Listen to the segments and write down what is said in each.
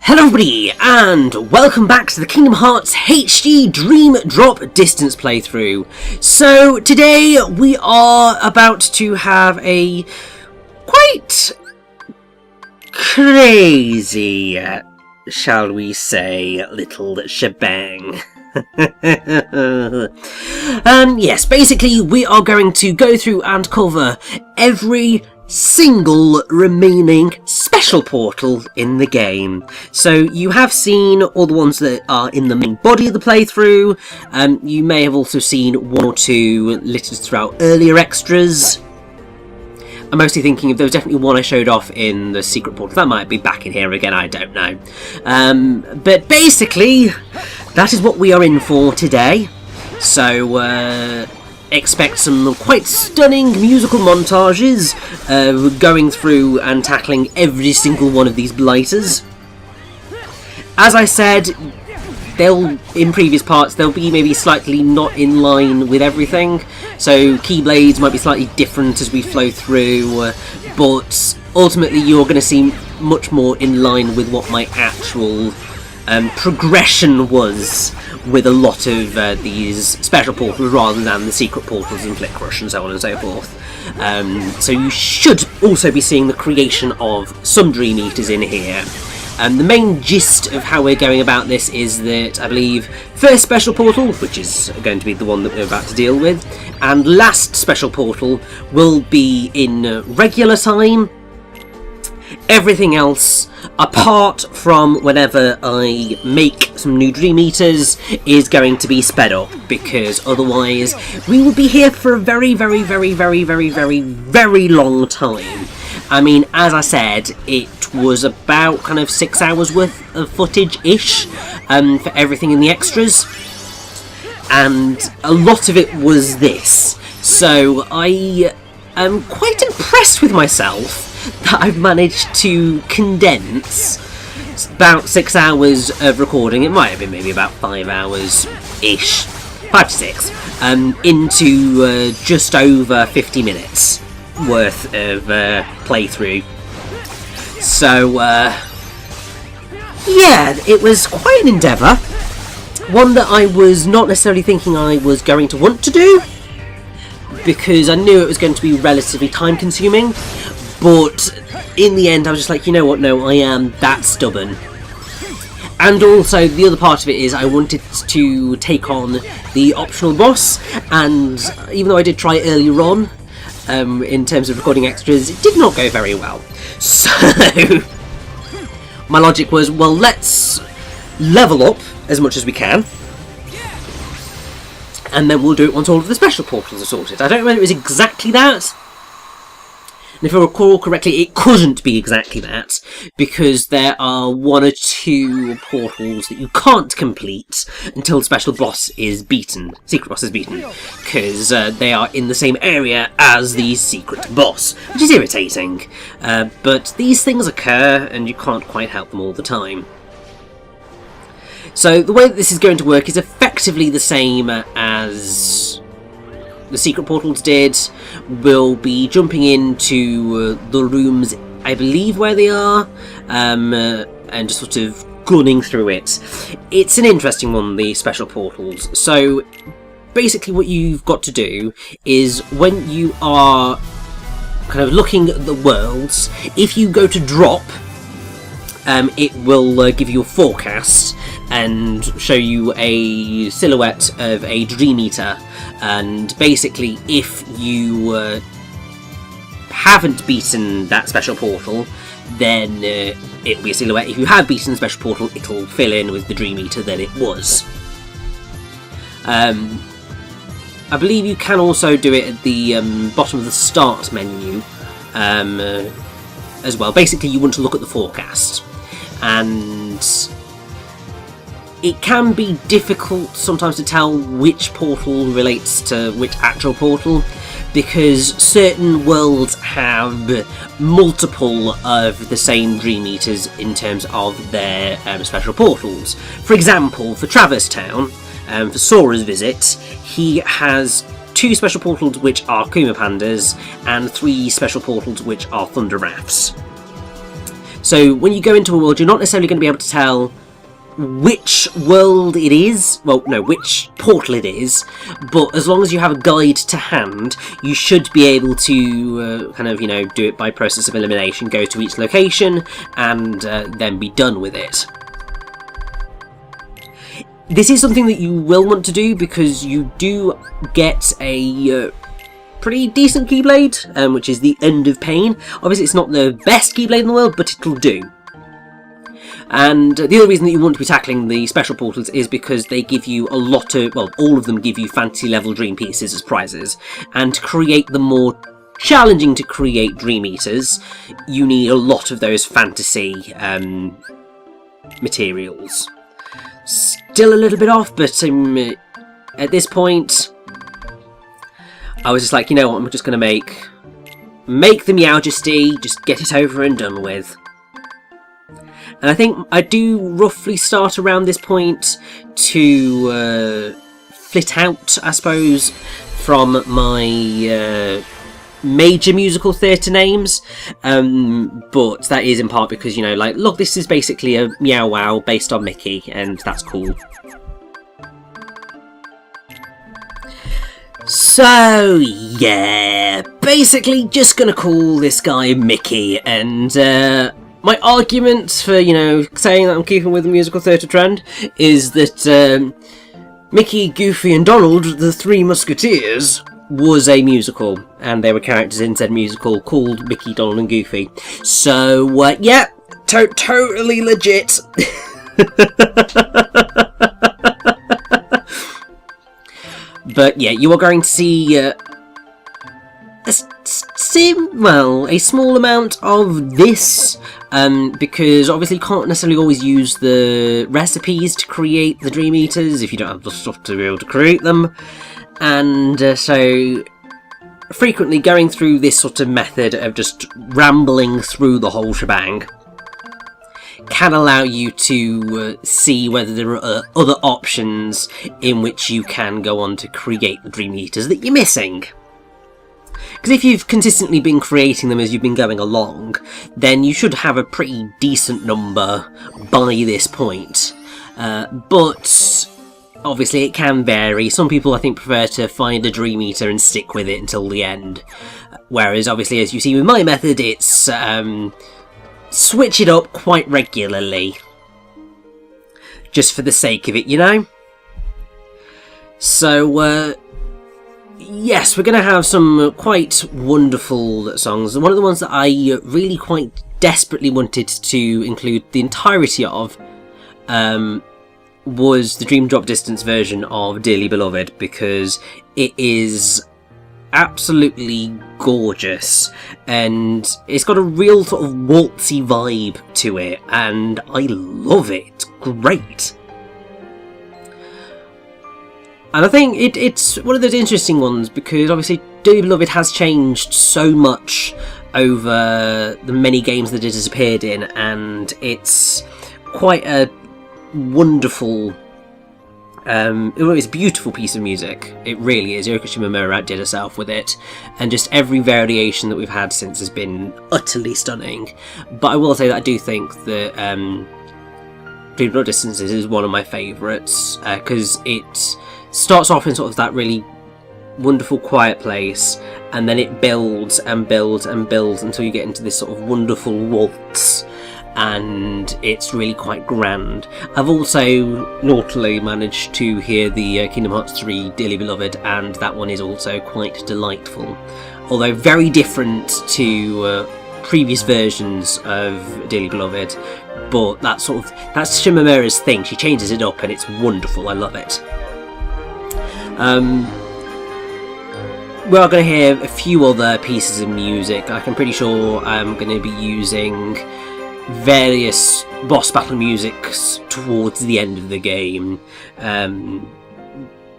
Hello everybody, and welcome back to the Kingdom Hearts HD Dream Drop Distance playthrough. So today we are about to have a quite crazy, shall we say, little shebang. Yes, basically we are going to go through and cover every single remaining special portal in the game. So you have seen all the ones that are in the main body of the playthrough. You may have also seen one or two littered throughout earlier extras. I'm mostly thinking if there was definitely one I showed off in the secret portal. That might be back in here again, I don't know. But basically, that is what we are in for today. So, expect some quite stunning musical montages going through and tackling every single one of these blighters. As I said, in previous parts, they'll be maybe slightly not in line with everything, so Keyblades might be slightly different as we flow through, but ultimately you're going to see much more in line with what my actual progression was with a lot of these special portals rather than the secret portals and Flick Rush and so on and so forth. So you should also be seeing the creation of some Dream Eaters in here. The main gist of how we're going about this is that I believe first special portal, which is going to be the one that we're about to deal with, and last special portal will be in regular time. Everything else, apart from whenever I make some new Dream Eaters, is going to be sped up, because otherwise we will be here for a very, very, very, very, very, very, very long time. I mean, as I said, it was about kind of 6 hours worth of footage-ish for everything in the extras, and a lot of it was this. So I am quite impressed with myself that I've managed to condense about 6 hours of recording. It might have been maybe about 5 hours-ish, 5 to 6, into just over 50 minutes worth of playthrough. So, yeah, it was quite an endeavour. One that I was not necessarily thinking I was going to want to do, because I knew it was going to be relatively time-consuming. But in the end, I was just like, you know what, no, I am that stubborn. And also, the other part of it is I wanted to take on the optional boss, and even though I did try earlier on, in terms of recording extras, it did not go very well. So, my logic was, well, let's level up as much as we can, and then we'll do it once all of the special portals are sorted. I don't know whether it was exactly that. And if I recall correctly, it couldn't be exactly that, because there are one or two portals that you can't complete until the special boss is beaten, secret boss is beaten, because they are in the same area as the secret boss, which is irritating. But these things occur, and you can't quite help them all the time. So the way that this is going to work is effectively the same as the secret portals did. We'll be jumping into the rooms, I believe, where they are, and just sort of gunning through it. It's an interesting one, the special portals. So basically what you've got to do is, when you are kind of looking at the worlds, if you go to drop, it will give you a forecast and show you a silhouette of a Dream Eater. And basically, if you haven't beaten that special portal, then it'll be a silhouette. If you have beaten the special portal, it'll fill in with the Dream Eater that it was. I believe you can also do it at the bottom of the start menu as well. Basically, you want to look at the forecast, and it can be difficult sometimes to tell which portal relates to which actual portal, because certain worlds have multiple of the same Dream Eaters in terms of their special portals. For example, for Traverse Town, for Sora's visit, he has 2 special portals which are Kuma Pandas, and 3 special portals which are Thunder Rafts. So when you go into a world, you're not necessarily going to be able to tell which world it is, well, no, which portal it is, but as long as you have a guide to hand, you should be able to kind of, you know, do it by process of elimination, go to each location, and then be done with it. This is something that you will want to do because you do get a pretty decent Keyblade, which is the End of Pain. Obviously it's not the best Keyblade in the world, but it'll do. And the other reason that you want to be tackling the special portals is because they give you a lot of, well, all of them give you fantasy level dream pieces as prizes. And to create the more challenging to create Dream Eaters, you need a lot of those fantasy materials. Still a little bit off, but at this point, I was just like, you know what, I'm just going to make the Meowjesty, just get it over and done with. And I think I do roughly start around this point to flit out, I suppose, from my major musical theatre names. But that is in part because, you know, like, look, this is basically a Meow Wow based on Mickey, and that's cool. So, yeah, basically just gonna call this guy Mickey, and my argument for, you know, saying that I'm keeping with the musical theatre trend is that Mickey, Goofy and Donald, the Three Musketeers, was a musical, and they were characters in said musical called Mickey, Donald and Goofy. So, yeah, totally legit. But yeah, you are going to see a small amount of this, because obviously you can't necessarily always use the recipes to create the Dream Eaters if you don't have the stuff to be able to create them, and so frequently going through this sort of method of just rambling through the whole shebang can allow you to see whether there are other options in which you can go on to create the Dream Eaters that you're missing. Because if you've consistently been creating them as you've been going along, then you should have a pretty decent number by this point. But obviously it can vary. Some people, I think, prefer to find a Dream Eater and stick with it until the end. Whereas, obviously, as you see with my method, it's switch it up quite regularly. Just for the sake of it, you know? So, yes, we're going to have some quite wonderful songs. One of the ones that I really quite desperately wanted to include the entirety of was the Dream Drop Distance version of Dearly Beloved, because it is absolutely gorgeous, and it's got a real sort of waltzy vibe to it, and I love it. It's great. And I think it's one of those interesting ones, because obviously Dearly Beloved has changed so much over the many games that it has appeared in, and it's quite a wonderful, it's a beautiful piece of music. It really is. Yoko Shimomura outdid herself with it, and just every variation that we've had since has been utterly stunning. But I will say that I do think that Dream Drop Distances is one of my favourites, because it starts off in sort of that really wonderful quiet place, and then it builds and builds and builds until you get into this sort of wonderful waltz, and it's really quite grand. I've also naughtily managed to hear the Kingdom Hearts 3 Dearly Beloved, and that one is also quite delightful, although very different to previous versions of Dearly Beloved. But that's Shimomura's thing. She changes it up, and it's wonderful. I love it. We are going to hear a few other pieces of music. I'm pretty sure I'm going to be using various boss battle musics towards the end of the game.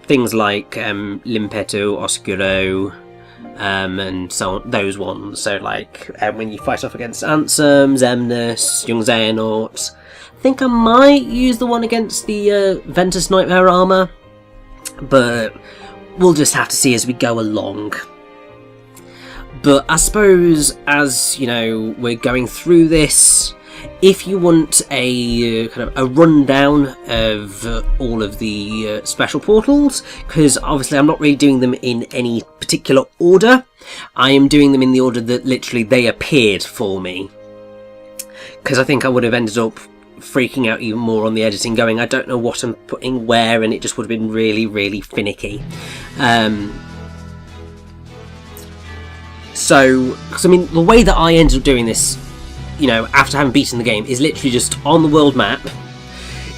Things like Limpeto, Oscuro, and so on, those ones. So like when you fight off against Ansem, Xemnas, Young Xehanort. I think I might use the one against the Ventus Nightmare Armor, but we'll just have to see as we go along. But I suppose, as you know, we're going through this, if you want a kind of a rundown of all of the special portals, because obviously I'm not really doing them in any particular order, I am doing them in the order that literally they appeared for me, because I think I would have ended up freaking out even more on the editing, going I don't know what I'm putting where, and it just would have been really, really finicky. So, because I mean, the way that I ended up doing this, you know, after having beaten the game, is literally just on the world map,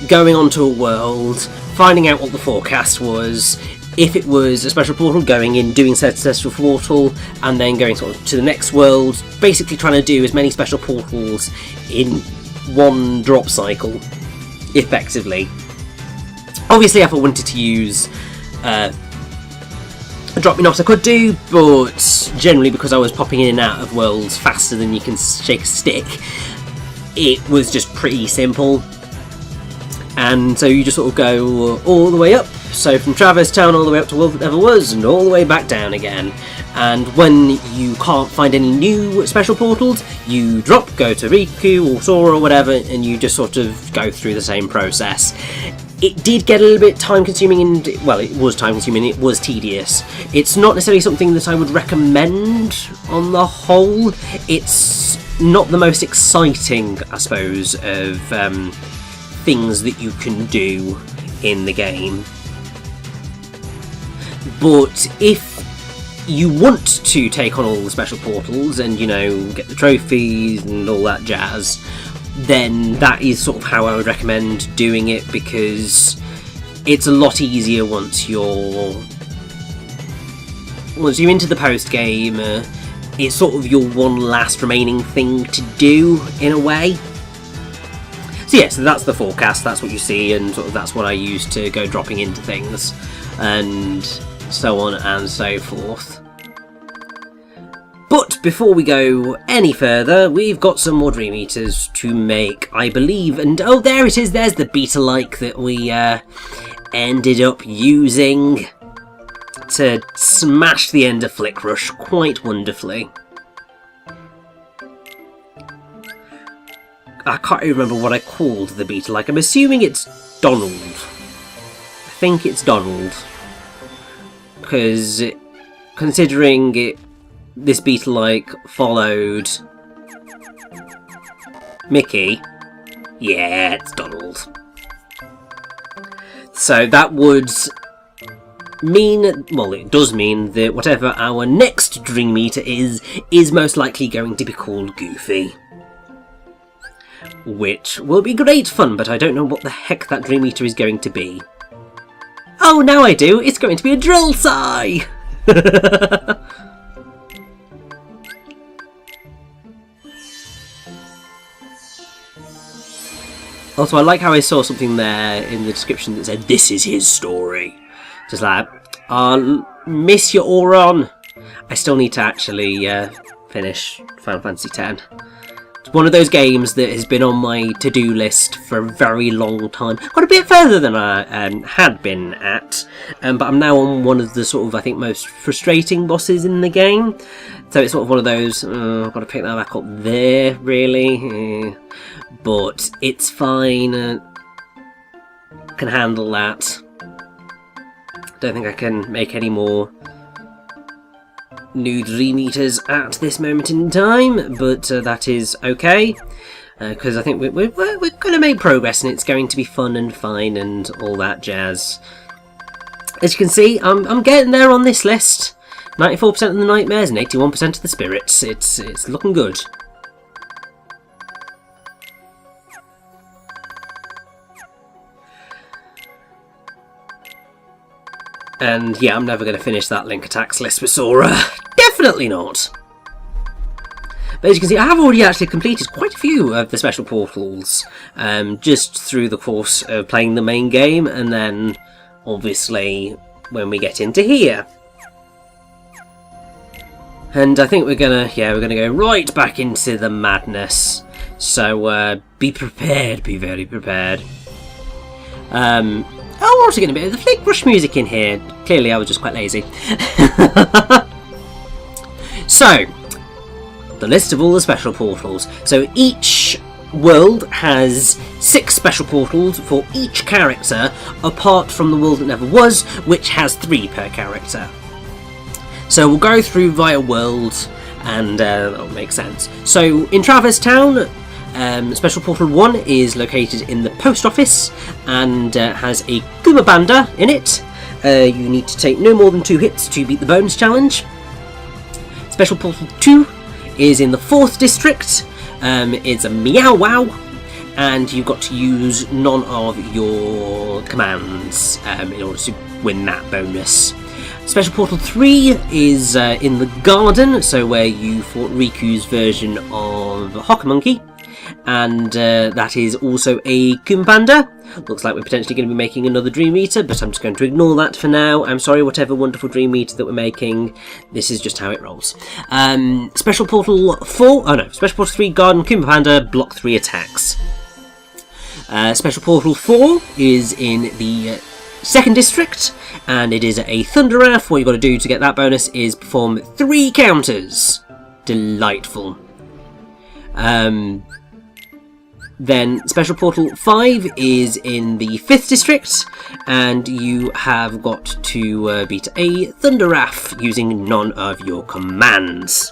going onto a world, finding out what the forecast was, if it was a special portal, going in, doing said special portal, and then going sort of to the next world, basically trying to do as many special portals in one drop cycle, effectively. Obviously, if I wanted to use a drop me not, I could do, but generally because I was popping in and out of worlds faster than you can shake a stick, it was just pretty simple. And so you just sort of go all the way up, so from Traverse Town all the way up to World That Never Was, and all the way back down again. And when you can't find any new special portals, you drop, go to Riku or Sora or whatever, and you just sort of go through the same process. It did get a little bit time consuming, and well, it was time consuming, it was tedious. It's not necessarily something that I would recommend on the whole. It's not the most exciting, I suppose, of things that you can do in the game. But if you want to take on all the special portals and, you know, get the trophies and all that jazz, then that is sort of how I would recommend doing it, because it's a lot easier once you're into the post game. It's sort of your one last remaining thing to do in a way. So yeah, so that's the forecast, that's what you see, and sort of that's what I use to go dropping into things, and so on and so forth. But before we go any further, we've got some more Dream Eaters to make, I believe, and oh, there it is, there's the beta-like that we ended up using to smash the end of Flick Rush quite wonderfully. I can't even remember what I called the beta-like. I'm assuming it's Donald. I think it's Donald. Because considering this beta-like followed Mickey, yeah, it's Donald. So that would mean, well, it does mean that whatever our next Dream Eater is most likely going to be called Goofy. Which will be great fun, but I don't know what the heck that Dream Eater is going to be. Oh, now I do! It's going to be a Drill Sigh! Also, I like how I saw something there in the description that said, "This is his story." Just like, I'll miss you, Auron. I still need to actually finish Final Fantasy X. It's one of those games that has been on my to-do list for a very long time. Got a bit further than I had been at, but I'm now on one of the sort of, I think, most frustrating bosses in the game. So it's sort of one of those, I've got to pick that back up there, really. But it's fine, I can handle that. Don't think I can make any more new Dream Eaters at this moment in time, but that is okay, because I think we're going to make progress, and it's going to be fun and fine and all that jazz. As you can see, I'm getting there on this list. 94% of the nightmares and 81% of the spirits. It's looking good. And yeah, I'm never going to finish that Link Attacks list with Sora. Definitely not! But as you can see, I have already actually completed quite a few of the special portals, just through the course of playing the main game, and then, obviously, when we get into here. And I think we're gonna go right back into the madness. So, be prepared, be very prepared. Oh, we're also getting a bit of the Flick Rush music in here. Clearly, I was just quite lazy. So, the list of all the special portals. So each world has 6 special portals for each character, apart from the world that never was, which has 3 per character. So we'll go through via world, and that'll make sense. So in Traverse Town, Special Portal 1 is located in the post office and has a Kuma Banda in it. You need to take no more than 2 hits to beat the bonus challenge. Special Portal 2 is in the 4th district. It's a Meow Wow, and you've got to use none of your commands in order to win that bonus. Special Portal 3 is in the garden, so where you fought Riku's version of Hockamonkey. And that is also a Kuma Banda. Looks like we're potentially going to be making another Dream Eater, but I'm just going to ignore that for now. I'm sorry, whatever wonderful Dream Eater that we're making, this is just how it rolls. Special Portal 3 Garden Kuma Banda, block 3 attacks. Special Portal 4 is in the 2nd district, and it is a Thunderwrath. What you've got to do to get that bonus is perform 3 counters. Delightful. Then Special Portal 5 is in the 5th district, and you have got to beat a Thunderwrath using none of your commands.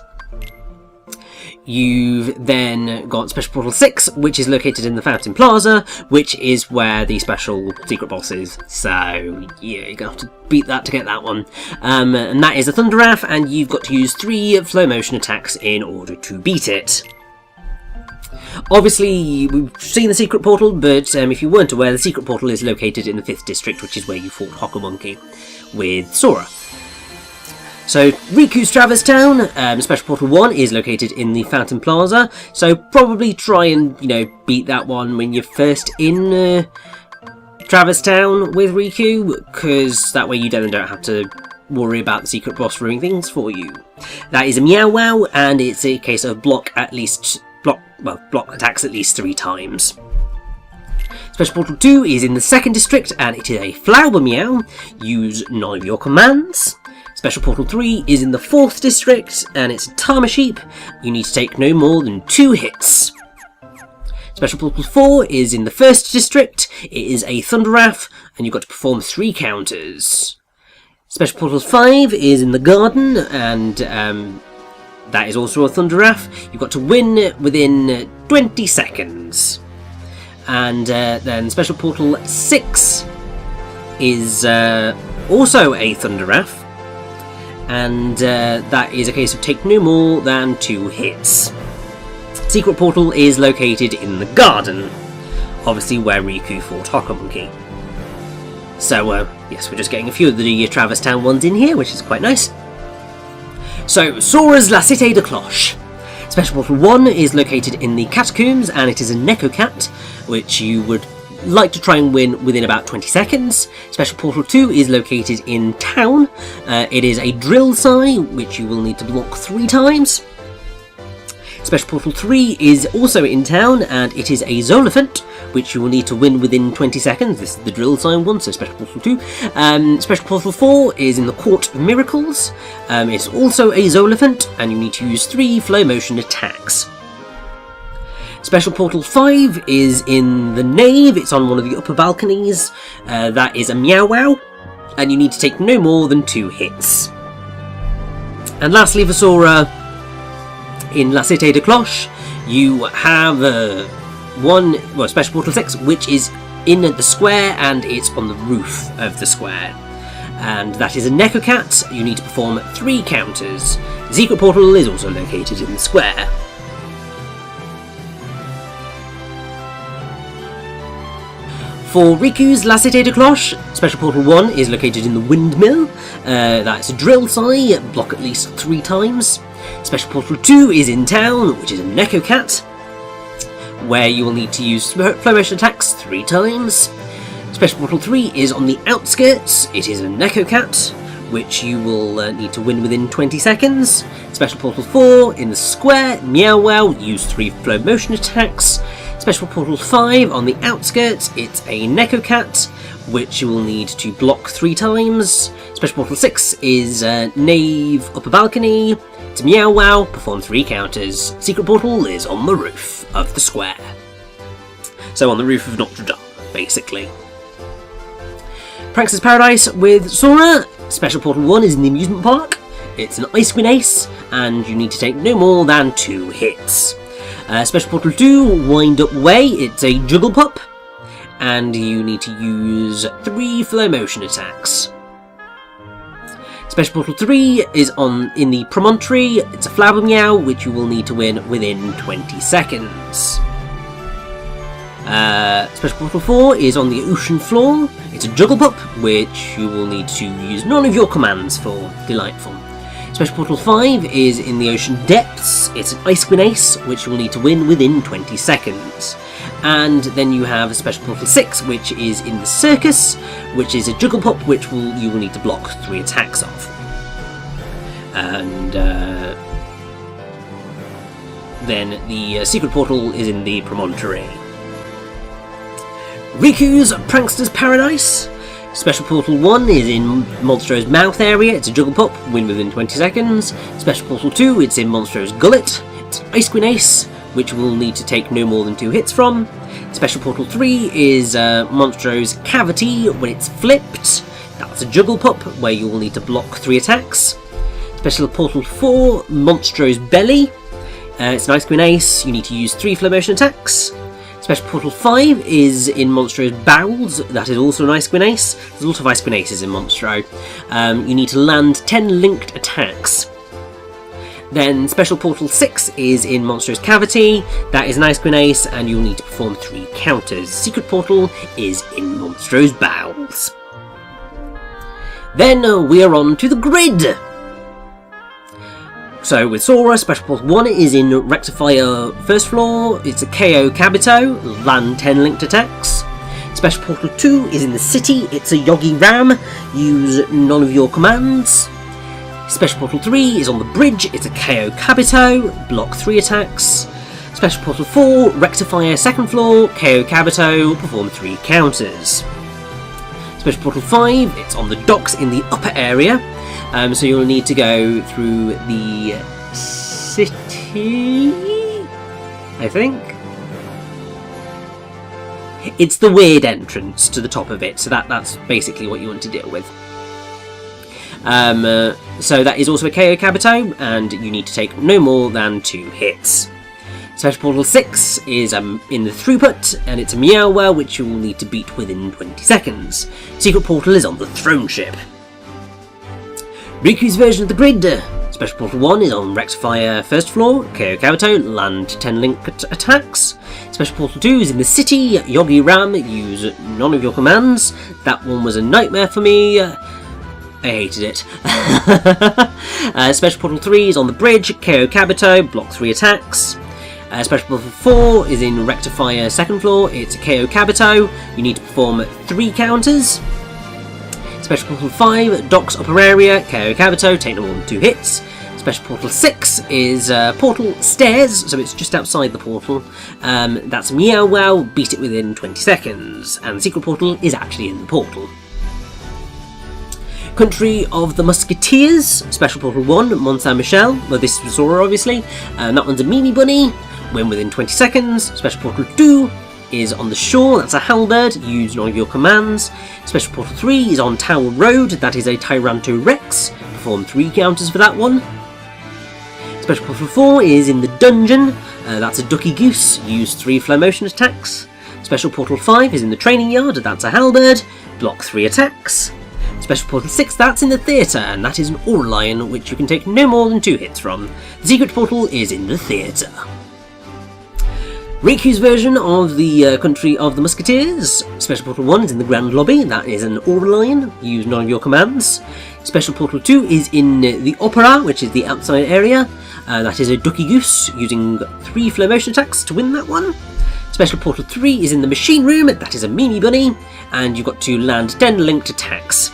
You've then got Special Portal 6, which is located in the Fountain Plaza, which is where the special secret boss is. So, yeah, you're going to have to beat that to get that one. And that is a Thunderwrath, and you've got to use 3 flow motion attacks in order to beat it. Obviously, we've seen the secret portal, but if you weren't aware, the secret portal is located in the 5th district, which is where you fought Hockamonkey with Sora. So, Riku's Traverse Town, Special Portal 1 is located in the Fountain Plaza, so probably try and, beat that one when you're first in Traverse Town with Riku, because that way you don't have to worry about the secret boss ruining things for you. That is a Meow Wow, and it's a case of block attacks at least 3 times. Special Portal 2 is in the 2nd district, and it is a Flower Meow. Use none of your commands. Special Portal 3 is in the 4th district, and it's a Tamasheep. You need to take no more than 2 hits. Special Portal 4 is in the 1st district. It is a Thunderwrath, and you've got to perform 3 counters. Special Portal 5 is in the garden, and that is also a Thunderwrath. You've got to win within 20 seconds. And then Special Portal 6 is also a Thunderwrath. And that is a case of take no more than 2 hits. Secret Portal is located in the garden, obviously where Riku fought Hockamonkey. So, yes, we're just getting a few of the Traverse Town ones in here, which is quite nice. So, Sora's La Cité de Cloche. Special Portal 1 is located in the Catacombs, and it is a Neko Cat, which you would like to try and win within about 20 seconds. Special Portal 2 is located in town. It is a Drill Sai, which you will need to block 3 times. Special Portal 3 is also in town, and it is a Zolophant, which you will need to win within 20 seconds. This is the Drill Sign one, so Special Portal 2. Special Portal 4 is in the Court of Miracles. It's also a Zolophant, and you need to use 3 flow motion attacks. Special Portal 5 is in the Nave. It's on one of the upper balconies. That is a Meow Wow, and you need to take no more than 2 hits. And lastly for Sora, in La Cité de Cloche, you have Special Portal 6, which is in the square, and it's on the roof of the square. And that is a Neko Cat. You need to perform 3 counters. The Secret Portal is also located in the square. For Riku's La Cité de Cloche, Special Portal 1 is located in the Windmill. That's a Drill Sai, block at least 3 times. Special Portal 2 is in town, which is a Neko Cat, where you will need to use flow motion attacks 3 times. Special Portal 3 is on the outskirts. It is a Neko Cat, which you will need to win within 20 seconds. Special Portal 4 in the square, Meow Wow, use 3 flow motion attacks. Special Portal 5 on the outskirts, it's a Neko Cat, which you will need to block 3 times. Special Portal 6 is Nave Upper Balcony. It's Meow Wow, perform 3 counters. Secret Portal is on the roof of the square. So on the roof of Notre Dame, basically. Prankster's Paradise with Sora. Special Portal 1 is in the amusement park. It's an Ice Queen Ace, and you need to take no more than 2 hits. Special Portal 2, Wind Up Way. It's a Juggle Pup, and you need to use 3 flow motion attacks. Special Portal 3 is in the Promontory. It's a Flower Meow, which you will need to win within 20 seconds. Special Portal 4 is on the Ocean Floor. It's a Juggle Pup, which you will need to use none of your commands for. Delightful. Special Portal 5 is in the Ocean Depths. It's an Ice Queen Ace, which you will need to win within 20 seconds. And then you have Special Portal 6, which is in the Circus, which is a Juggle Pup, which you will need to block 3 attacks of. And then the Secret Portal is in the Promontory. Riku's Prankster's Paradise. Special Portal 1 is in Monstro's mouth area. It's a Juggle Pup, win within 20 seconds. Special Portal 2, it's in Monstro's gullet. It's Ice Queen Ace, which will need to take no more than 2 hits from. Special Portal 3 is Monstro's cavity when it's flipped. That's a Juggle Pup, where you will need to block 3 attacks. Special Portal 4, Monstro's belly. It's an Ice Queen Ace, you need to use 3 flow motion attacks. Special Portal 5 is in Monstro's bowels. That is also an Ice Queen Ace. There's a lot of Ice Queen Aces in Monstro. You need to land 10 linked attacks. Then Special Portal 6 is in Monstro's cavity. That is an Ice Queen Ace, and you'll need to perform 3 counters. Secret Portal is in Monstro's bowels. Then we are on to the grid. So with Sora, Special Portal 1 is in Rectifier first floor. It's a KO Kabuto, land 10 linked attacks. Special Portal 2 is in the city. It's a Yogi Ram, use none of your commands. Special Portal 3 is on the bridge. It's a KO Kabuto, block 3 attacks. Special Portal 4, Rectifier second floor, KO Kabuto, perform 3 counters. Special Portal 5, it's on the docks in the upper area. So you'll need to go through the city, I think. It's the weird entrance to the top of it, so that's basically what you want to deal with. So that is also a KO Kabuto, and you need to take no more than 2 hits. Special Portal 6 is in the Throughput, and it's a Meowwell, which you will need to beat within 20 seconds. Secret Portal is on the Throne Ship. Riku's version of the grid. Special Portal 1 is on Rectifier first floor, KO Kabuto, land 10 linked attacks. Special Portal 2 is in the city, Yogi Ram, use none of your commands. That one was a nightmare for me. I hated it. Special Portal 3 is on the bridge, KO Kabuto, block 3 attacks. Special Portal 4 is in Rectifier second floor, it's a KO Kabuto, you need to perform 3 counters. Special Portal 5, Docks Upper Area, KO Kabuto, take no more than 2 hits. Special Portal 6 is Portal Stairs, so it's just outside the portal. That's Meowwow, beat it within 20 seconds. And the Secret Portal is actually in the portal. Country of the Musketeers, Special Portal 1, Mont Saint-Michel. Well, this is Sora, obviously. That one's a Mimi Bunny, win within 20 seconds. Special Portal 2 is on the shore, that's a Halberd, use none of your commands. Special Portal 3 is on Tower Road, that is a Tyranto Rex, perform 3 counters for that one. Special Portal 4 is in the dungeon, that's a Ducky Goose, use 3 flow motion attacks. Special Portal 5 is in the training yard, that's a Halberd, block 3 attacks. Special Portal 6, that's in the theatre, and that is an Auralion, which you can take no more than 2 hits from. The Secret Portal is in the theatre. Riku's version of the Country of the Musketeers. Special Portal 1 is in the Grand Lobby, that is an Auralion, use none of your commands. Special Portal 2 is in the Opera, which is the outside area, that is a Ducky Goose, using 3 flow motion attacks to win that one. Special Portal 3 is in the Machine Room, that is a Mimi Bunny, and you've got to land 10 linked attacks.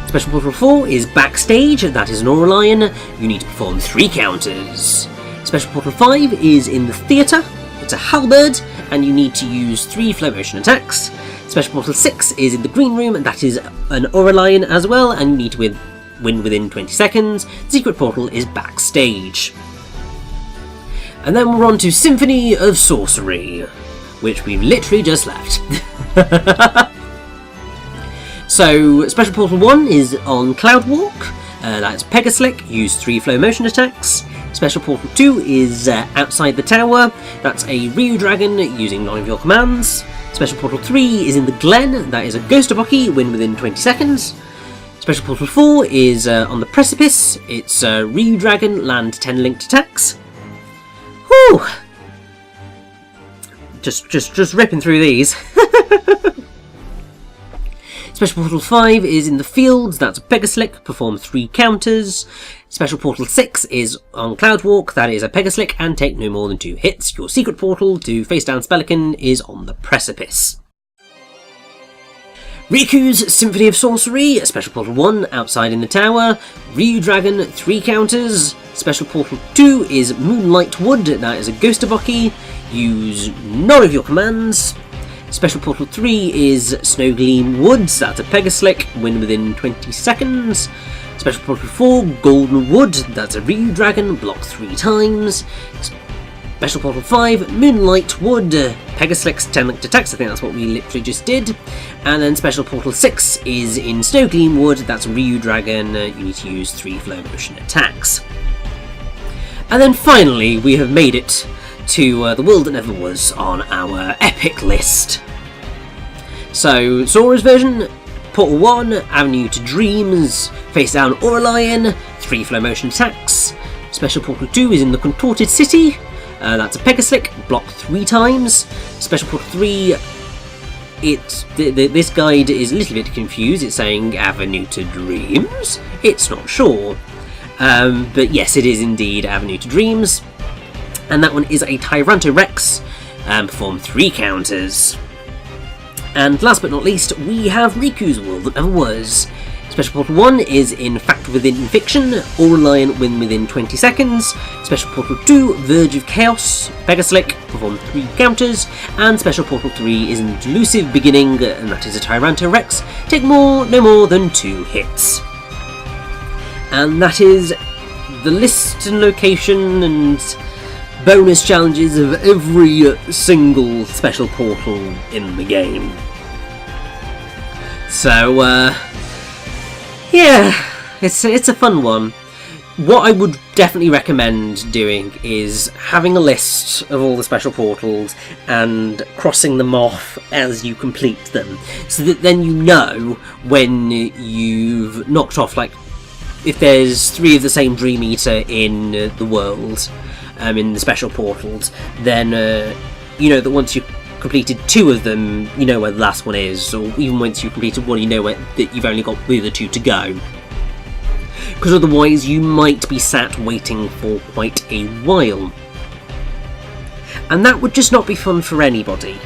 Special Portal 4 is Backstage, that is an Auralion, you need to perform 3 counters. Special Portal 5 is in the theatre, it's a Halberd, and you need to use 3 flow motion attacks. Special Portal 6 is in the Green Room, and that is an Auralion as well, and you need to win within 20 seconds. Secret Portal is Backstage. And then we're on to Symphony of Sorcery. which we've literally just left. So, Special Portal 1 is on Cloud Walk. That's Pegaslick, use 3 flow motion attacks. Special Portal 2 is outside the tower. That's a Ryu Dragon using none of your commands. Special Portal 3 is in the Glen. That is a Ghost of Bucky, win within 20 seconds. Special Portal 4 is on the Precipice. It's Ryu Dragon, land 10 linked attacks. Whew! Just ripping through these. Special Portal 5 is in the fields, that's a Pegaslick, perform 3 counters. Special Portal 6 is on Cloud Walk, that is a Pegaslick, and take no more than 2 hits. Your secret portal to face down Spellican is on the Precipice. Riku's Symphony of Sorcery, Special Portal 1, outside in the tower. Ryu Dragon, 3 counters. Special Portal 2 is Moonlight Wood, that is a Ghost of Bucky. Use none of your commands. Special Portal 3 is Snowgleam Woods, that's a Pegaslick, win within 20 seconds. Special Portal 4, Golden Wood, that's a Ryu Dragon, block 3 times. Special Portal 5, Moonlight Wood, Pegaslick's 10 linked attacks, I think that's what we literally just did. And then Special Portal 6 is in Snowgleam Wood, that's a Ryu Dragon, you need to use 3 flow motion attacks. And then finally, we have made it to the world that never was on our epic list. So, Sora's version, Portal 1, Avenue to Dreams, face down Aurelion, 3 flow motion attacks. Special Portal 2 is in the Contorted City, that's a Pegaslick, block 3 times. Special Portal 3, this guide is a little bit confused, it's saying Avenue to Dreams? It's not sure. But yes, it is indeed Avenue to Dreams. And that one is a Tyrantorex, perform 3 counters. And last but not least, we have Riku's World That Never Was. Special Portal 1 is in Fact Within Fiction, Aurelion, win within 20 seconds. Special Portal 2, Verge of Chaos, Pegaslick, perform 3 counters. And Special Portal 3 is in Delusive Beginning, and that is a Tyrantorex, take no more than 2 hits. And that is the list and location and bonus challenges of every single special portal in the game. So, yeah, it's a fun one. What I would definitely recommend doing is having a list of all the special portals and crossing them off as you complete them, so that then you know when you've knocked off, like, if there's 3 of the same Dream Eater in the world, in the special portals, then you know that once you've completed 2 of them, you know where the last one is, or even once you've completed 1, you know that you've only got the other 2 to go. Because otherwise you might be sat waiting for quite a while. And that would just not be fun for anybody.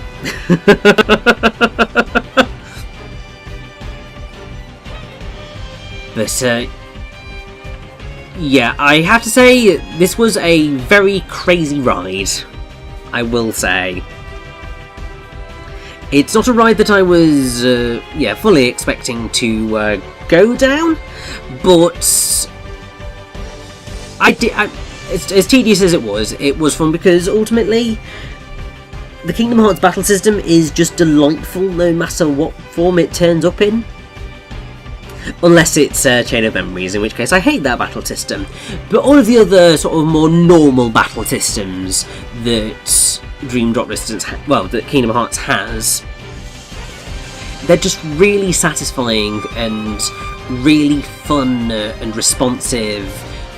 But, yeah, I have to say, this was a very crazy ride, I will say. It's not a ride that I was, fully expecting to go down, but as tedious as it was fun, because ultimately the Kingdom Hearts battle system is just delightful no matter what form it turns up in. Unless it's Chain of Memories, in which case I hate that battle system. But all of the other sort of more normal battle systems that Dream Drop Distance, that Kingdom Hearts has, they're just really satisfying and really fun and responsive,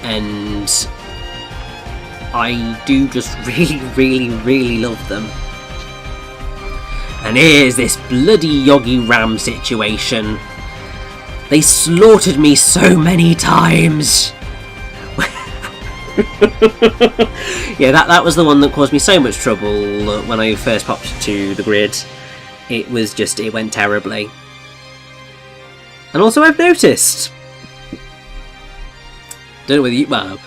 and I do just really love them. And here's this bloody Yogi Ram situation. They slaughtered me so many times! Yeah, that was the one that caused me so much trouble when I first popped to the grid. It went terribly. And also I've noticed, don't know whether you, well,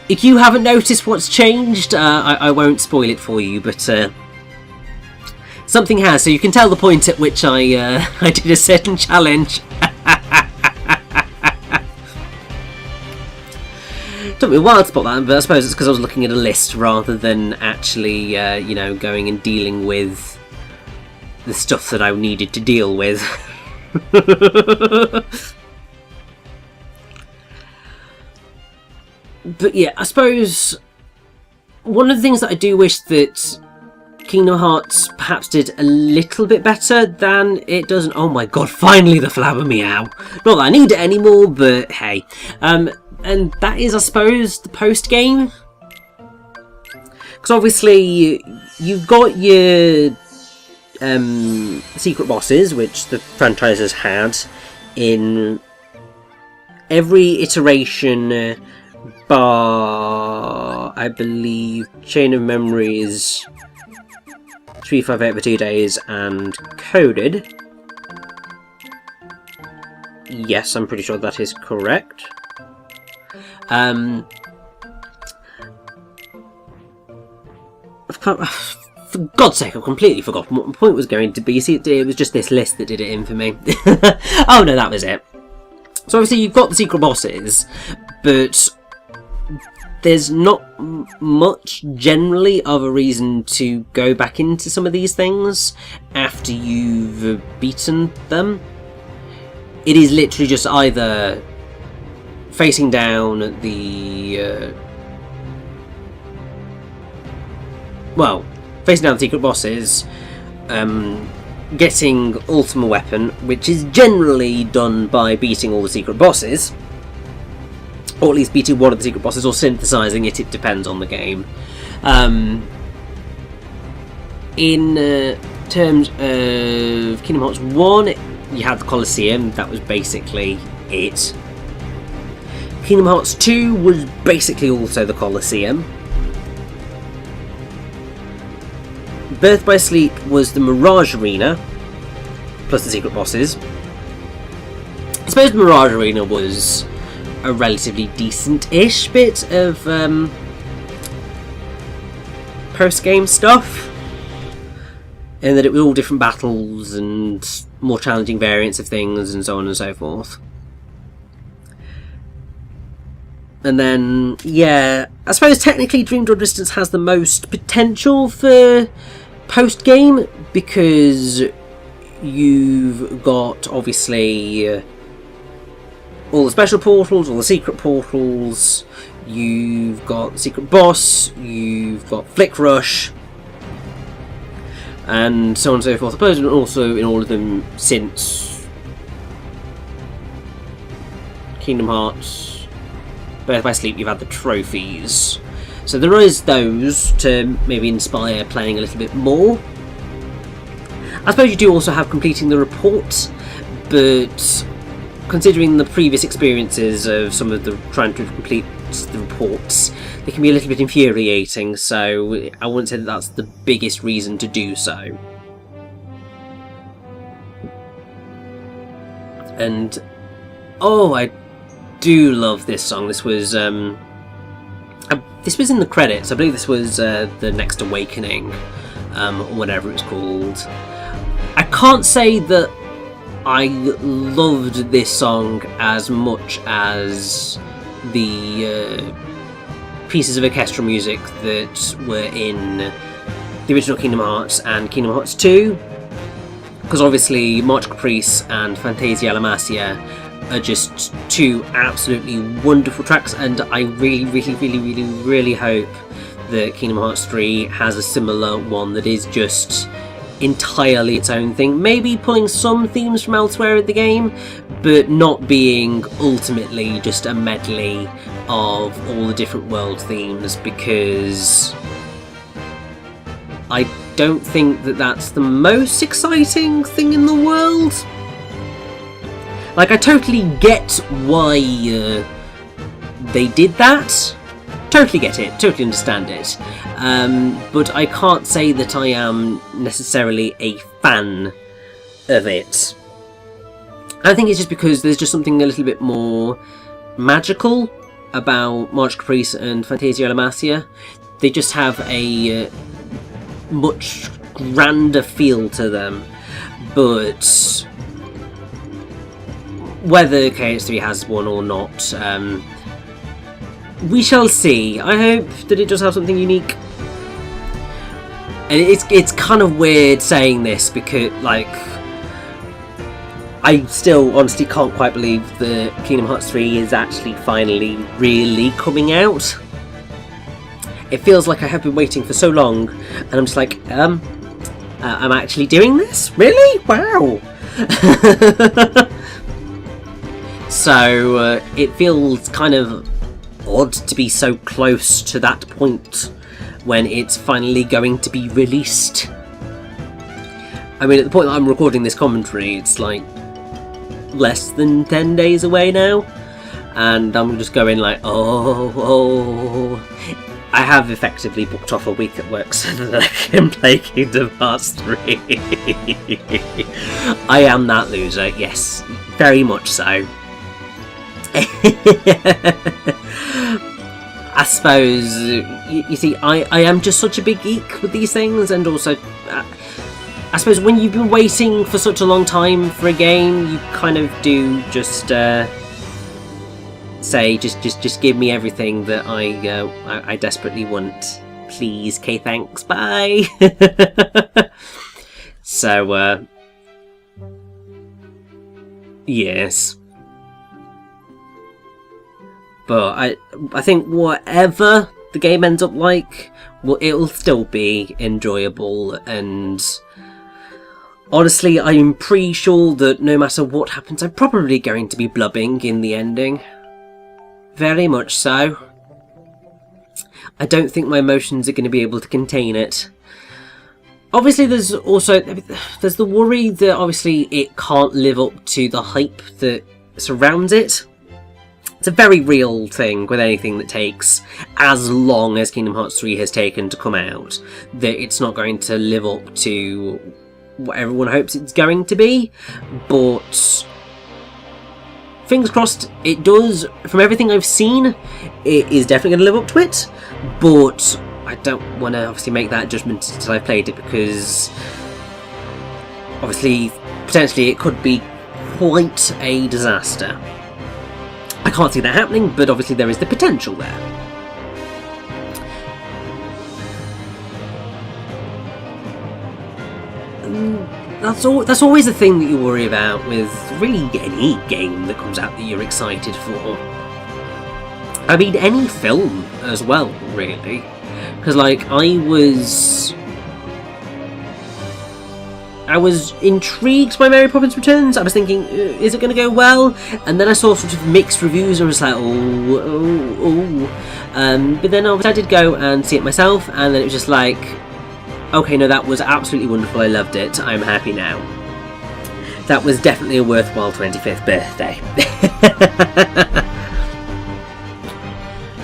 if you haven't noticed what's changed, I won't spoil it for you, but something has, so you can tell the point at which I did a certain challenge. Took me a while to spot that, but I suppose it's because I was looking at a list rather than actually, you know, going and dealing with the stuff that I needed to deal with. But yeah, I suppose one of the things that I do wish that Kingdom Hearts perhaps did a little bit better than it does. Oh my god, finally the Flabber Meow. Not that I need it anymore, but hey. And that is, I suppose, the post-game. Because obviously, you've got your secret bosses, which the franchise has had in every iteration, bar, I believe, Chain of Memories, 358 for 2 days, and Coded. Yes, I'm pretty sure that is correct. For God's sake, I've completely forgotten what my point was going to be. You see, it was just this list that did it in for me. Oh no, that was it. So obviously you've got the secret bosses, but there's not much generally of a reason to go back into some of these things after you've beaten them. It is literally just either facing down the facing down the secret bosses, getting Ultima Weapon, which is generally done by beating all the secret bosses, or at least beating one of the secret bosses, or synthesizing it. It depends on the game. In terms of Kingdom Hearts 1, you had the Colosseum. That was basically it. Kingdom Hearts 2 was basically also the Colosseum. Birth by Sleep was the Mirage Arena, plus the secret bosses. I suppose the Mirage Arena was a relatively decent-ish bit of post-game stuff, in that it was all different battles and more challenging variants of things and so on and so forth. And then, yeah, I suppose technically Dream Drop Distance has the most potential for post-game, because you've got, obviously, all the special portals, all the secret portals, you've got the secret boss, you've got Flick Rush, and so on and so forth. I suppose also in all of them since Kingdom Hearts Birth by Sleep, you've had the trophies. So there is those to maybe inspire playing a little bit more. I suppose you do also have completing the reports, but considering the previous experiences of some of the trying to complete the reports, they can be a little bit infuriating, so I wouldn't say that that's the biggest reason to do so. And oh, I do love this song. This was in the credits. I believe this was the Next Awakening, or whatever it's called. I can't say that I loved this song as much as the pieces of orchestral music that were in the original Kingdom Hearts and Kingdom Hearts 2, because obviously March Caprice and Fantasia La Masia are just two absolutely wonderful tracks, and I really hope that Kingdom Hearts 3 has a similar one that is just entirely its own thing, maybe pulling some themes from elsewhere in the game, but not being ultimately just a medley of all the different world themes, because I don't think that that's the most exciting thing in the world. Like, I totally get why they did that. Totally get it, totally understand it. But I can't say that I am necessarily a fan of it. I think it's just because there's just something a little bit more magical about March Caprice and Fantasia La Masia. They just have a much grander feel to them. But whether KH3 has one or not, we shall see. I hope that it does have something unique. And it's kind of weird saying this because, like, I still honestly can't quite believe that Kingdom Hearts 3 is actually finally really coming out. It feels like I have been waiting for so long, and I'm just like, I'm actually doing this? Really? Wow! So, it feels kind of odd to be so close to that point when it's finally going to be released. I mean, at the point that I'm recording this commentary, it's like less than 10 days away now, and I'm just going like, oh. I have effectively booked off a week at work so that I can play Kingdom Hearts 3. I am that loser, yes, very much so. I suppose, you see, I am just such a big geek with these things, and also, I suppose when you've been waiting for such a long time for a game, you kind of do just say, just give me everything that I desperately want, please. Okay, thanks, bye. So, yes. But I think whatever the game ends up like, well, it'll still be enjoyable, and honestly, I'm pretty sure that no matter what happens, I'm probably going to be blubbing in the ending. Very much so. I don't think my emotions are going to be able to contain it. Obviously, there's the worry that obviously it can't live up to the hype that surrounds it. It's a very real thing with anything that takes as long as Kingdom Hearts 3 has taken to come out, that it's not going to live up to what everyone hopes it's going to be, but fingers crossed it does. From everything I've seen, it is definitely going to live up to it, but I don't want to obviously make that judgment until I've played it, because obviously potentially it could be quite a disaster. I can't see that happening, but obviously there is the potential there. That's always the thing that you worry about with really any game that comes out that you're excited for. I mean, any film as well, really. Because, like, I was intrigued by Mary Poppins Returns. I was thinking, is it going to go well? And then I saw sort of mixed reviews, and I was like, but then obviously I did go and see it myself, and then it was just like, okay, no, that was absolutely wonderful. I loved it. I'm happy now. That was definitely a worthwhile 25th birthday.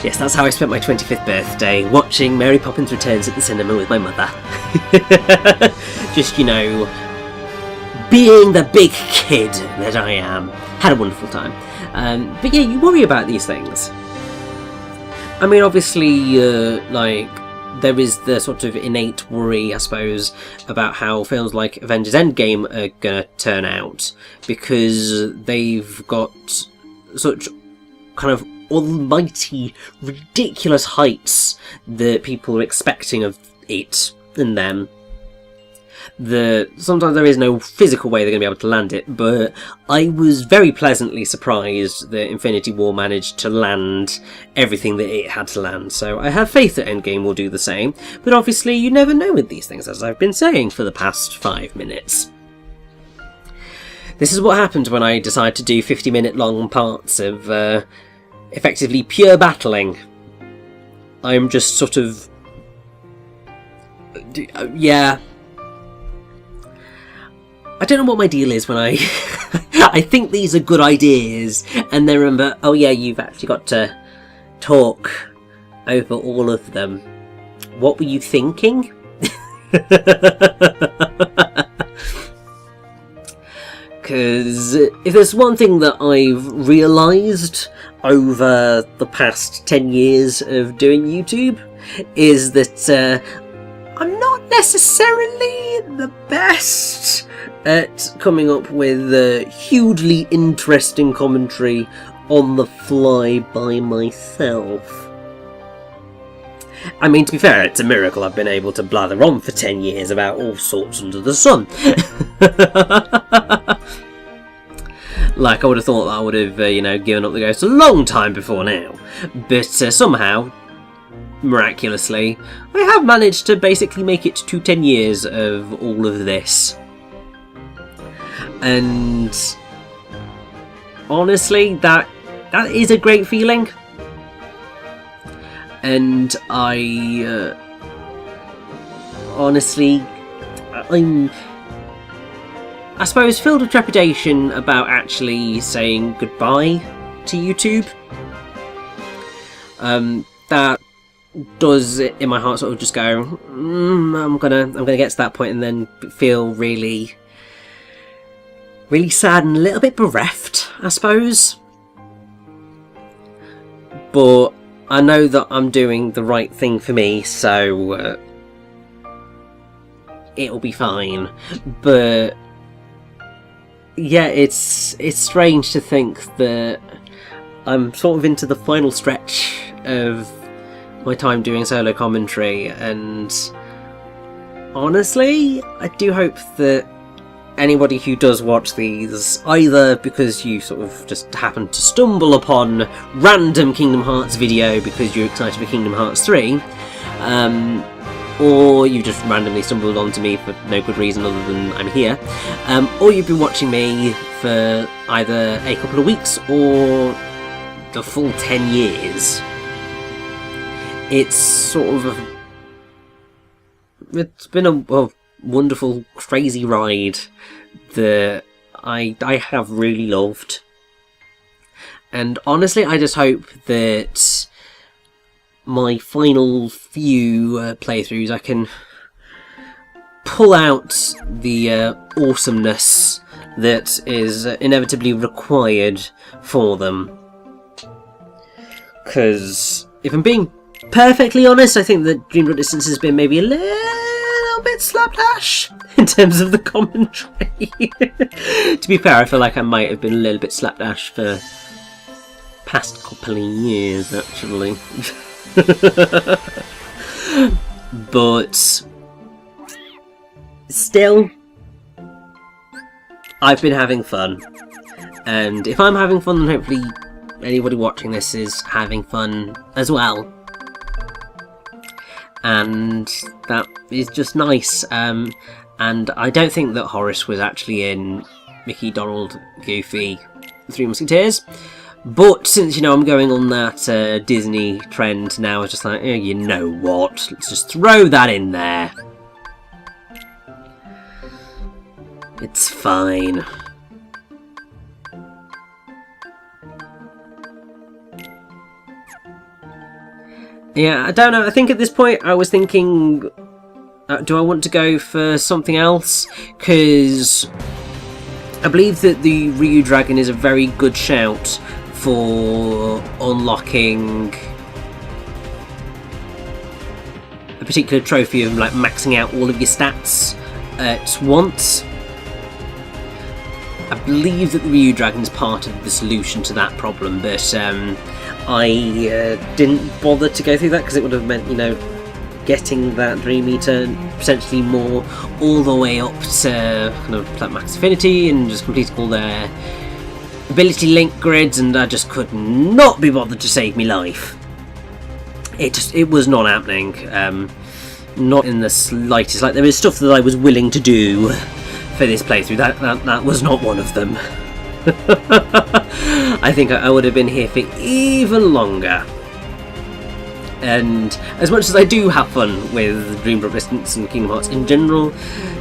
Yes, that's how I spent my 25th birthday, watching Mary Poppins Returns at the cinema with my mother. Just, you know, being the big kid that I am. Had a wonderful time. But yeah, you worry about these things. I mean, obviously, like, there is the sort of innate worry, I suppose, about how films like Avengers Endgame are going to turn out, because they've got such kind of almighty, ridiculous heights that people are expecting of it and them. Sometimes there is no physical way they're going to be able to land it, but I was very pleasantly surprised that Infinity War managed to land everything that it had to land, so I have faith that Endgame will do the same, but obviously you never know with these things, as I've been saying for the past 5 minutes. This is what happened when I decide to do 50-minute long parts of effectively pure battling. I'm just sort of... yeah... I don't know what my deal is when I I think these are good ideas, and then remember, oh yeah, you've actually got to talk over all of them. What were you thinking? Because if there's one thing that I've realised over the past 10 years of doing YouTube, is that I'm not necessarily the best at coming up with hugely interesting commentary on the fly by myself. I mean, to be fair, it's a miracle I've been able to blather on for 10 years about all sorts under the sun. Like, I would have thought that I would have, you know, given up the ghost a long time before now. But somehow, miraculously, I have managed to basically make it to 10 years of all of this. And honestly, that is a great feeling. And I honestly, I'm, I suppose, filled with trepidation about actually saying goodbye to YouTube. That does, in my heart, sort of just go, I'm gonna get to that point and then feel really sad and a little bit bereft, I suppose. But I know that I'm doing the right thing for me, so it'll be fine. But yeah, it's strange to think that I'm sort of into the final stretch of my time doing solo commentary, and honestly, I do hope that anybody who does watch these, either because you sort of just happen to stumble upon random Kingdom Hearts video because you're excited for Kingdom Hearts 3, or you just randomly stumbled onto me for no good reason other than I'm here, or you've been watching me for either a couple of weeks or the full 10 years. It's sort of it's been a wonderful, crazy ride that I have really loved. And honestly, I just hope that my final few playthroughs I can pull out the awesomeness that is inevitably required for them. Because if I'm being perfectly honest, I think that Dream Drop Distance has been maybe a little bit slapdash in terms of the commentary. To be fair, I feel like I might have been a little bit slapdash for past couple of years, actually. But still, I've been having fun. And if I'm having fun, then hopefully anybody watching this is having fun as well. And that is just nice. And I don't think that Horace was actually in Mickey, Donald, Goofy, Three Musketeers. But since, you know, I'm going on that Disney trend now, it's just like, oh, you know what? Let's just throw that in there. It's fine. Yeah, I don't know. I think at this point I was thinking, do I want to go for something else? Because I believe that the Ryu Dragon is a very good shout for unlocking a particular trophy of like maxing out all of your stats at once. I believe that the Ryu Dragon is part of the solution to that problem, but I didn't bother to go through that because it would have meant, you know, getting that Dream Eater potentially more all the way up to kind of like max affinity and just completing all their ability link grids, and I just could not be bothered to save me life. It was not happening, not in the slightest. Like, there is stuff that I was willing to do for this playthrough. That was not one of them. I think I would have been here for even longer. And as much as I do have fun with Dream Drop Distance and Kingdom Hearts in general,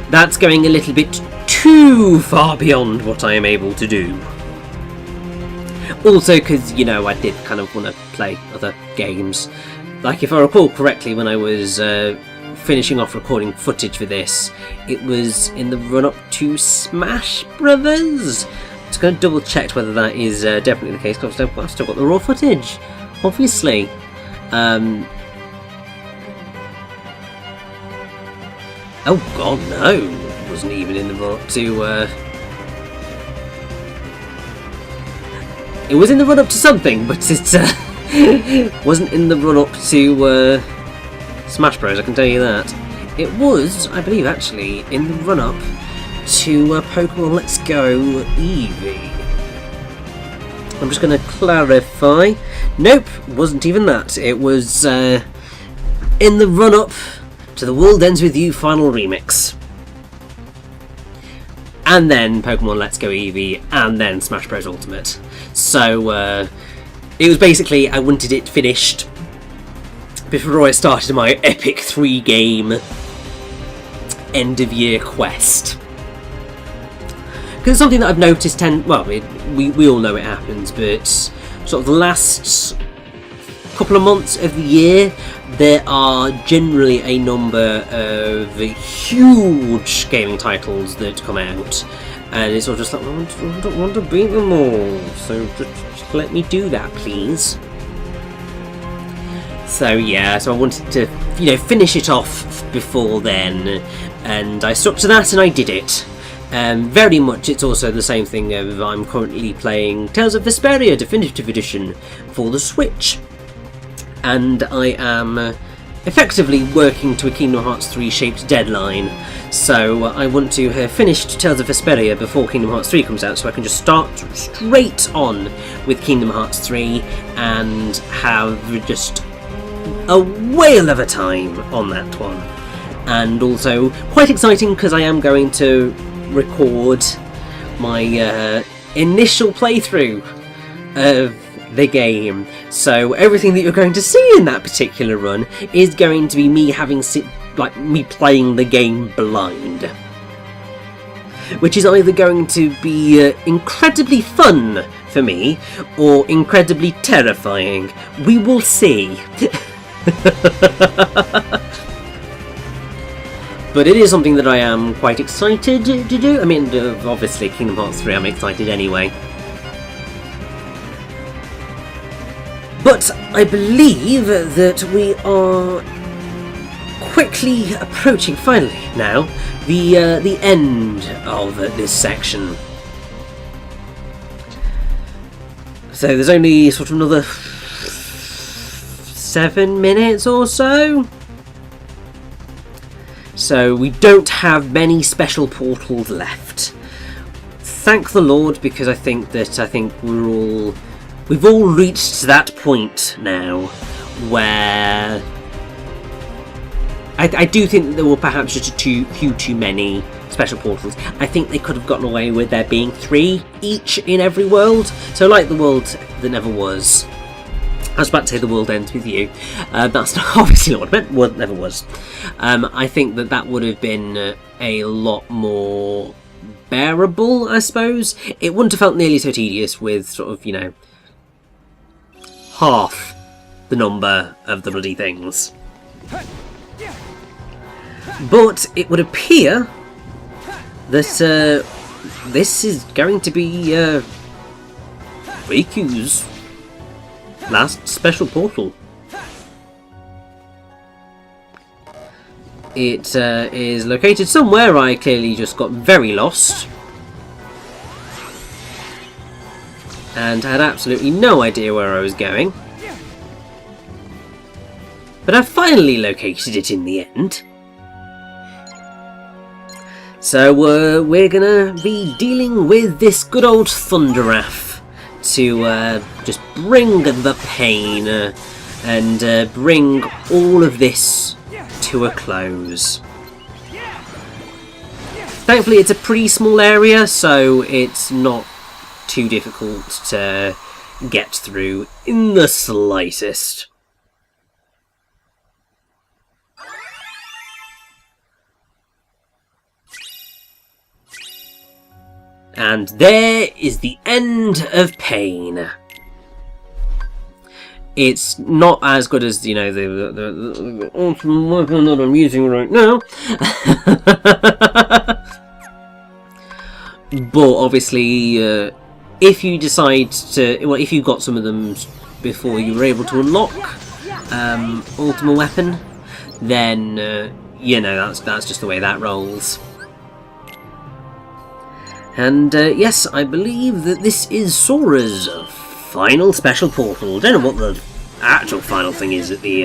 that's going a little bit too far beyond what I am able to do. Also because, you know, I did kind of want to play other games. Like, if I recall correctly, when I was finishing off recording footage for this, it was in the run-up to Smash Brothers. I'm just going to double check whether that is definitely the case, because I've still got the raw footage, obviously. Oh god, no! It wasn't even in the run-up to... It was in the run-up to something, but it wasn't in the run-up to Smash Bros, I can tell you that. It was, I believe, actually, in the run-up to Pokemon Let's Go Eevee. I'm just going to clarify. Nope, wasn't even that. It was in the run-up to the World Ends With You Final Remix. And then Pokemon Let's Go Eevee, and then Smash Bros Ultimate. So, it was basically, I wanted it finished before I started my epic 3-game end-of-year quest. Because it's something that I've noticed we all know it happens, but sort of the last couple of months of the year, there are generally a number of huge gaming titles that come out, and it's sort of just like, I don't want to beat them all, so just let me do that, please. So yeah, so I wanted to, finish it off before then, and I stuck to that and I did it. Very much it's also the same thing of I'm currently playing Tales of Vesperia Definitive Edition for the Switch, and I am effectively working to a Kingdom Hearts 3 shaped deadline, so I want to have finished Tales of Vesperia before Kingdom Hearts 3 comes out, so I can just start straight on with Kingdom Hearts 3 and have just a whale of a time on that one. And also quite exciting because I am going to record my initial playthrough of the game, so everything that you're going to see in that particular run is going to be me me playing the game blind, which is either going to be incredibly fun for me or incredibly terrifying. We will see. But it is something that I am quite excited to do. I mean, obviously Kingdom Hearts 3 I'm excited anyway. But I believe that we are quickly approaching, finally now, the end of this section. So there's only sort of another 7 minutes or so. So we don't have many special portals left. Thank the Lord, because I think we've all reached that point now where I do think that there were perhaps just too many special portals. I think they could have gotten away with there being 3 each in every world. So like the world that never was. I was about to say the world ends with you. That's not obviously not what I meant. World never was. I think that would have been a lot more bearable, I suppose. It wouldn't have felt nearly so tedious with sort of, half the number of the bloody things. But it would appear that this is going to be Riku's last special portal. It is located somewhere. I clearly just got very lost and had absolutely no idea where I was going. But I finally located it in the end. So we're gonna be dealing with this good old Thunderwrath to just bring the pain and bring all of this to a close. Thankfully it's a pretty small area, so it's not too difficult to get through in the slightest. And there is the end of Pain. It's not as good as, the ultimate weapon that I'm using right now. But obviously, if you decide to, well, if you got some of them before you were able to unlock ultimate weapon, then that's just the way that rolls. And yes, I believe that this is Sora's final special portal. Don't know what the actual final thing is at the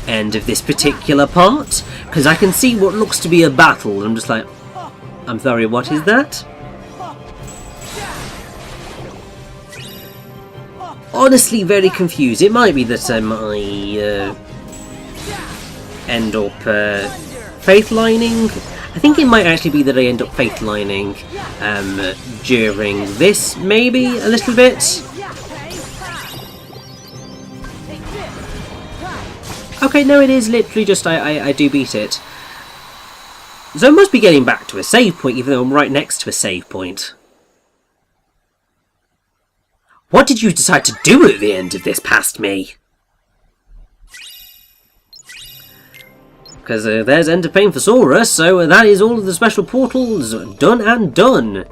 end of this particular part, because I can see what looks to be a battle, and I'm just like, I'm sorry, what is that? Honestly, very confused. It might be that I end up faith lining. I think it might actually be that I end up faith lining during this, maybe a little bit. Okay, no, it is literally just I do beat it. So I must be getting back to a save point, even though I'm right next to a save point. What did you decide to do at the end of this past me? Because there's End of Pain for Sora, so that is all of the special portals done and done.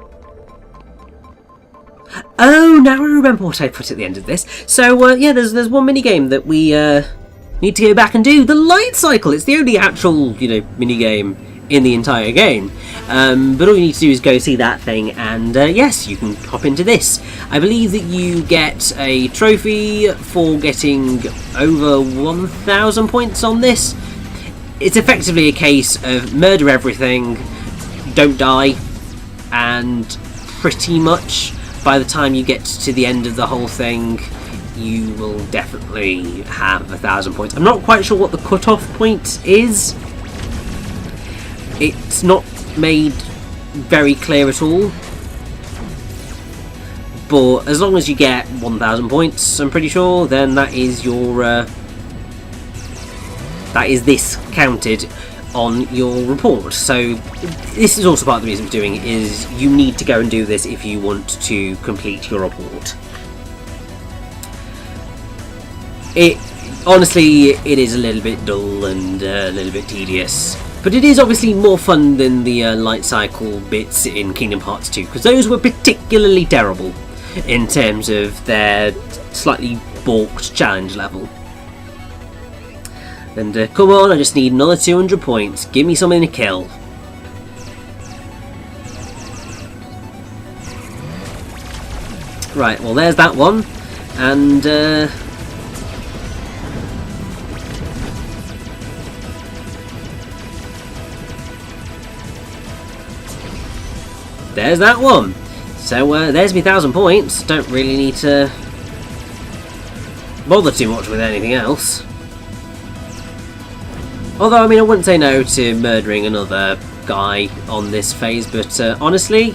Oh, now I remember what I put at the end of this. So, yeah, there's one minigame that we need to go back and do. The light cycle. It's the only actual, minigame in the entire game. But all you need to do is go see that thing, and yes, you can hop into this. I believe that you get a trophy for getting over 1,000 points on this. It's effectively a case of murder everything, don't die, and pretty much by the time you get to the end of the whole thing, you will definitely have 1,000 points. I'm not quite sure what the cut-off point is. It's not made very clear at all. But as long as you get 1,000 points, I'm pretty sure, then that is your... that is this counted on your report. So this is also part of the reason for doing it, is you need to go and do this if you want to complete your report. Honestly, it is a little bit dull and a little bit tedious. But it is obviously more fun than the light cycle bits in Kingdom Hearts 2, because those were particularly terrible in terms of their slightly balked challenge level. And come on, I just need another 200 points. Give me something to kill. Right, well there's that one. And there's that one. So there's me 1,000 points. Don't really need to bother too much with anything else. Although, I mean, I wouldn't say no to murdering another guy on this phase, but honestly,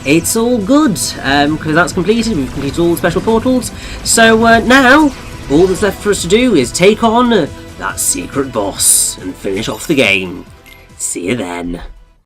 it's all good, because that's completed. We've completed all the special portals. So now, all that's left for us to do is take on that secret boss and finish off the game. See you then.